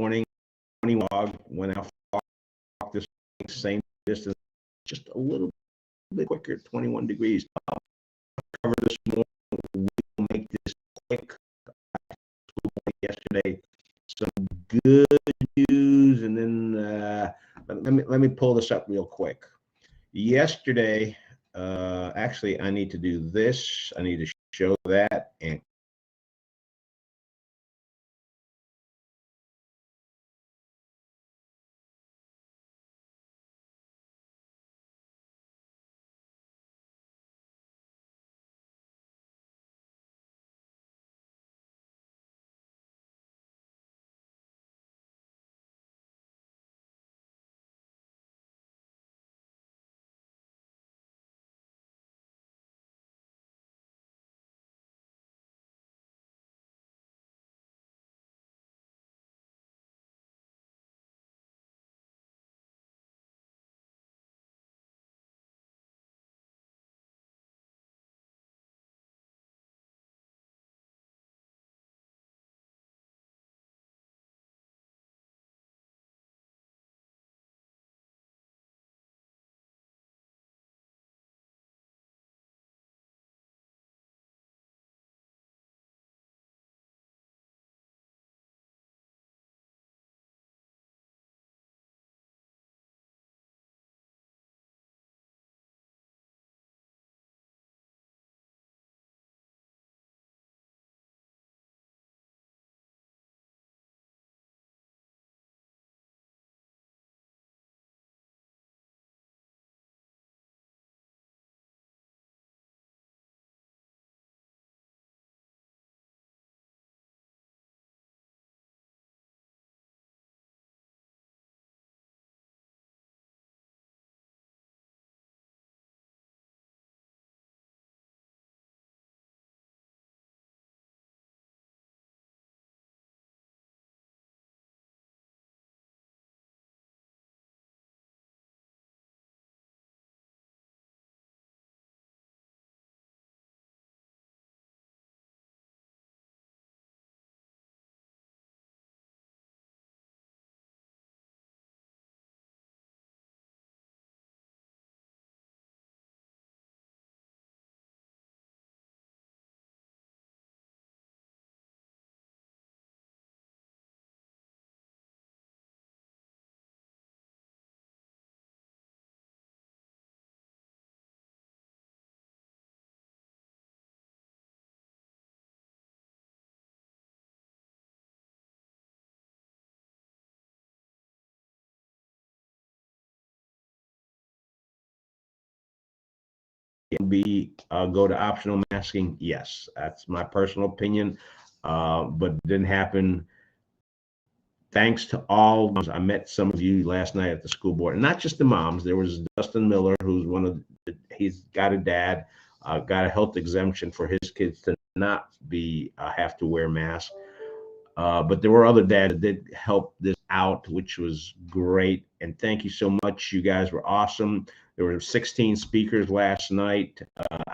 morning, 20 log, went out, walked this same distance, just a little bit quicker, 21 degrees. Cover this morning, we'll make this quick. Yesterday, some good news, and then let me pull this up real quick. Yesterday, actually, I need to do this. I need to show that and go to optional masking. Yes, that's my personal opinion, but it didn't happen. Thanks to all, I met some of you last night at the school board, and not just the moms. There was Dustin Miller, who's he's got a dad, got a health exemption for his kids to not be have to wear masks. But there were other dads that did help this out, which was great. And thank you so much. You guys were awesome. There were 16 speakers last night.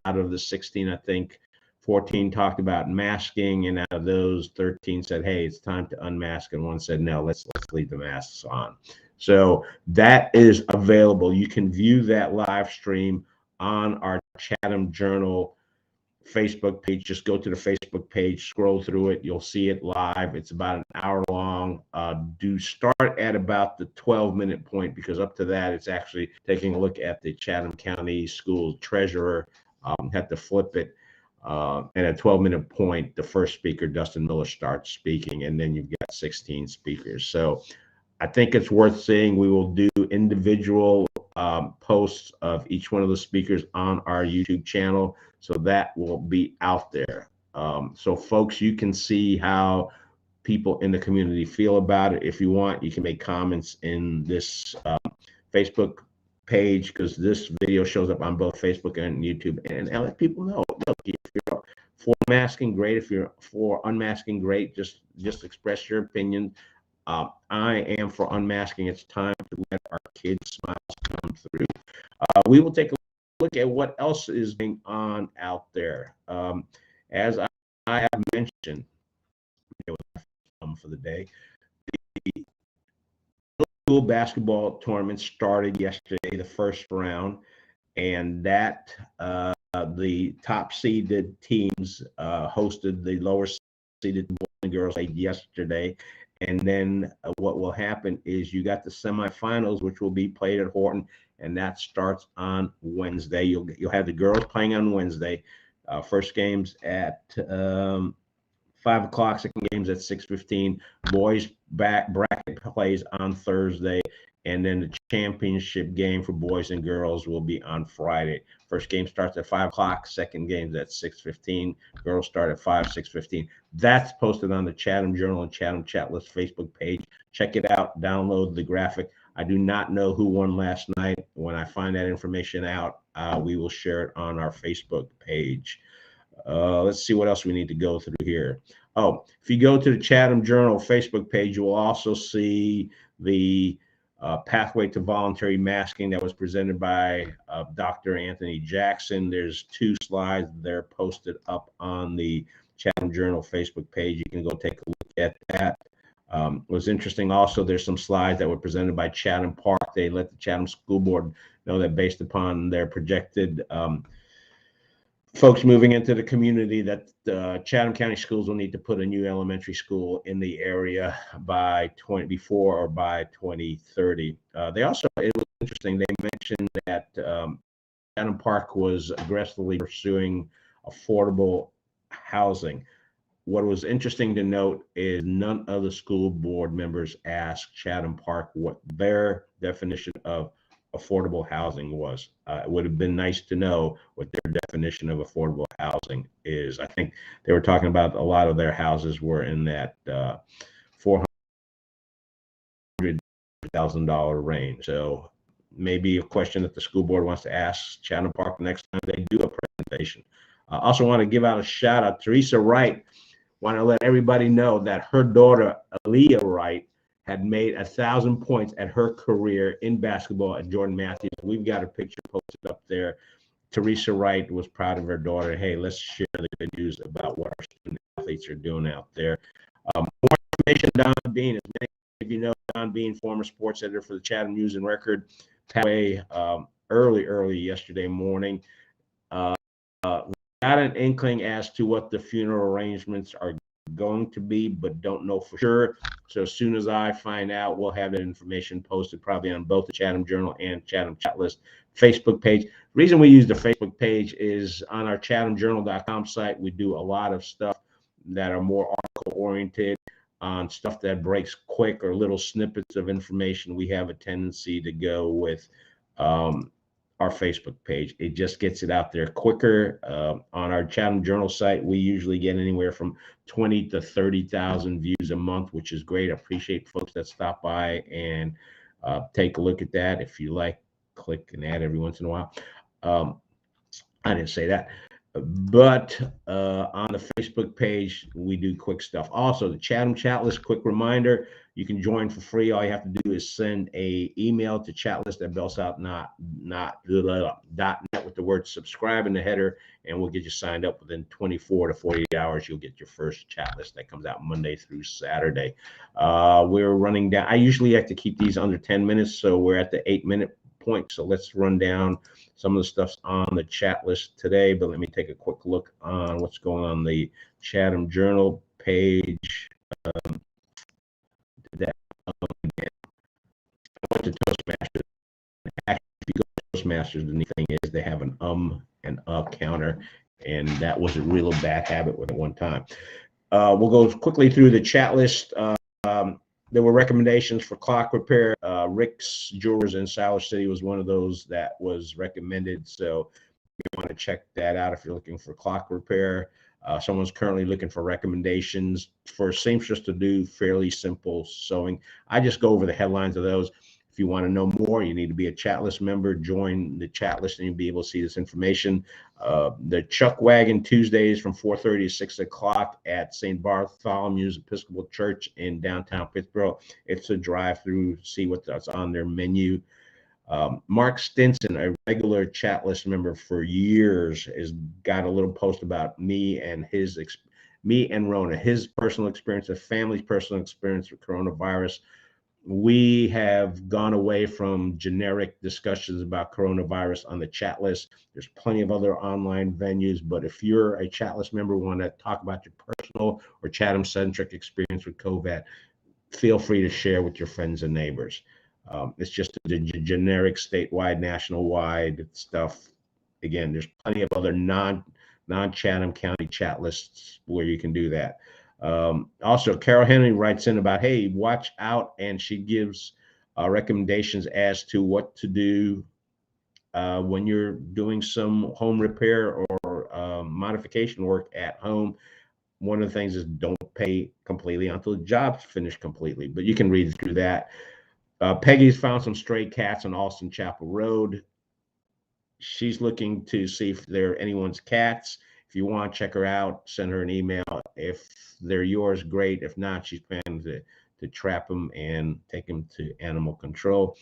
Out of the 16, I think 14 talked about masking, and out of those, 13 said, "Hey, it's time to unmask," and one said, "No, let's leave the masks on." So that is available. You can view that live stream on our Chatham Journal Facebook page. Just go to the Facebook page, scroll through it. You'll see it live. It's about an hour long. Do start at about the 12-minute point, because up to that, it's actually taking a look at the Chatham County School Treasurer. Have to flip it. And at 12-minute point, the first speaker, Dustin Miller, starts speaking, and then you've got 16 speakers. So I think it's worth seeing. We will do individual posts of each one of the speakers on our YouTube channel, so that will be out there. So folks, you can see how people in the community feel about it. If you want, you can make comments in this Facebook page, because this video shows up on both Facebook and YouTube, and let people know, look, if you're for masking, great. If you're for unmasking, great. Just express your opinion. I am for unmasking. It's time to let our kids' smiles come through. We will take a look at what else is going on out there. As I have mentioned, for the day, school basketball tournament started yesterday, the first round, and that the top seeded teams hosted the lower seeded boys and girls yesterday. And then what will happen is you got the semifinals, which will be played at Horton, and that starts on Wednesday. You'll have the girls playing on Wednesday. First games at 5 o'clock. Second games at 6:15. Boys bracket plays on Thursday, and then the championship game for boys and girls will be on Friday. First game starts at 5 o'clock. Second game's at 6:15. Girls start at 5, 6:15. That's posted on the Chatham Journal and Chatham Chatlist Facebook page. Check it out. Download the graphic. I do not know who won last night. When I find that information out, we will share it on our Facebook page. Let's see what else we need to go through here. Oh, if you go to the Chatham Journal Facebook page, you will also see the pathway to voluntary masking that was presented by Dr. Anthony Jackson. There's 2 slides there posted up on the Chatham Journal Facebook page. You can go take a look at that. It was interesting also, there's some slides that were presented by Chatham Park. They let the Chatham School Board know that based upon their projected folks moving into the community, that Chatham County Schools will need to put a new elementary school in the area by 2030. They also, it was interesting, they mentioned that Chatham Park was aggressively pursuing affordable housing. What was interesting to note is none of the school board members asked Chatham Park what their definition of affordable housing was. It would have been nice to know what their definition of affordable housing is. I think they were talking about a lot of their houses were in that $400,000 range. So maybe a question that the school board wants to ask Chatham Park the next time they do a presentation. I also want to give out a shout out. Teresa Wright, want to let everybody know that her daughter, Aaliyah Wright, had made 1,000 points at her career in basketball at Jordan Matthews. We've got a picture posted up there. Teresa Wright was proud of her daughter. Hey, let's share the good news about what our student athletes are doing out there. More information, Don Bean. As many of you know, Don Bean, former sports editor for the Chatham News and Record, passed away early yesterday morning. Got an inkling as to what the funeral arrangements are going to be, but don't know for sure. So as soon as I find out, we'll have that information posted probably on both the Chatham Journal and Chatham Chatlist Facebook page. The reason we use the Facebook page is on our chathamjournal.com site, we do a lot of stuff that are more article oriented on stuff that breaks quick or little snippets of information. We have a tendency to go with our Facebook page. It just gets it out there quicker. On our Chatham Journal site, we usually get anywhere from 20 to 30,000 views a month, which is great. I appreciate folks that stop by and take a look at that. If you like, click an ad every once in a while. I didn't say that. But on the Facebook page, we do quick stuff. Also, the Chatham Chatlist, quick reminder, you can join for free. All you have to do is send a email to chatlist@bellsouth.net with the word subscribe in the header, and we'll get you signed up within 24 to 48 hours. You'll get your first chat list that comes out Monday through Saturday. We're running down. I usually like to keep these under 10 minutes, so we're at the 8-minute point. So let's run down some of the stuff's on the chat list today, but let me take a quick look on what's going on the Chatham Journal page. I went to Toastmasters. Actually, if you go to Toastmasters, the neat thing is they have an and counter, and that was a real bad habit with at one time. We'll go quickly through the chat list. There were recommendations for clock repair. Rick's Jewelers in Siler City was one of those that was recommended. So you want to check that out if you're looking for clock repair. Someone's currently looking for recommendations for seamstress to do fairly simple sewing. I just go over the headlines of those. If you want to know more, you need to be a chat list member. Join the chat list and you'll be able to see this information. The Chuck Wagon Tuesdays from 4:30 to 6 o'clock at St. Bartholomew's Episcopal Church in downtown Pittsburgh. It's a drive-through, see what's on their menu. Mark Stinson, a regular chat list member for years, has got a little post about me and Rona, his personal experience, the family's personal experience with coronavirus. We have gone away from generic discussions about coronavirus on the chat list. There's plenty of other online venues, but if you're a chat list member, want to talk about your personal or Chatham-centric experience with COVID, feel free to share with your friends and neighbors. It's just the generic statewide, national-wide stuff. Again, there's plenty of other non-Chatham County chat lists where you can do that. Also, Carol Henry writes in about, hey, watch out, and she gives recommendations as to what to do when you're doing some home repair or modification work at home. One of the things is don't pay completely until the job's finished completely, but you can read through that. Peggy's found some stray cats on Austin Chapel Road. She's looking to see if they're anyone's cats. If you want, check her out, send her an email. If they're yours, great. If not, she's planning to trap them and take them to animal control.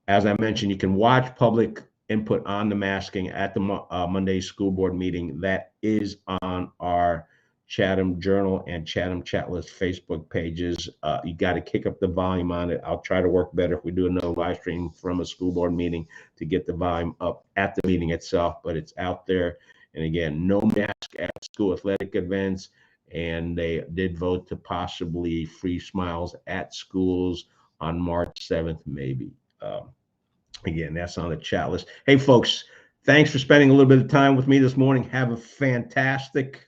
As I mentioned, you can watch public input on the masking at the Monday school board meeting. That is on our Chatham Journal and Chatham Chatlist Facebook pages. You got to kick up the volume on it. I'll try to work better if we do another live stream from a school board meeting to get the volume up at the meeting itself, but it's out there. And again, no mask at school athletic events. And they did vote to possibly free smiles at schools on March 7th, maybe. Again, that's on the chat list. Hey, folks, thanks for spending a little bit of time with me this morning. Have a fantastic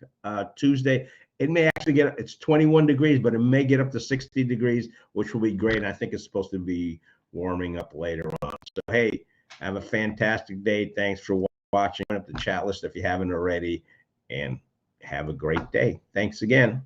Tuesday. It may actually it's 21 degrees, but it may get up to 60 degrees, which will be great. And I think it's supposed to be warming up later on. So, hey, have a fantastic day. Thanks for watching. Up the chat list if you haven't already, and have a great day. Thanks again.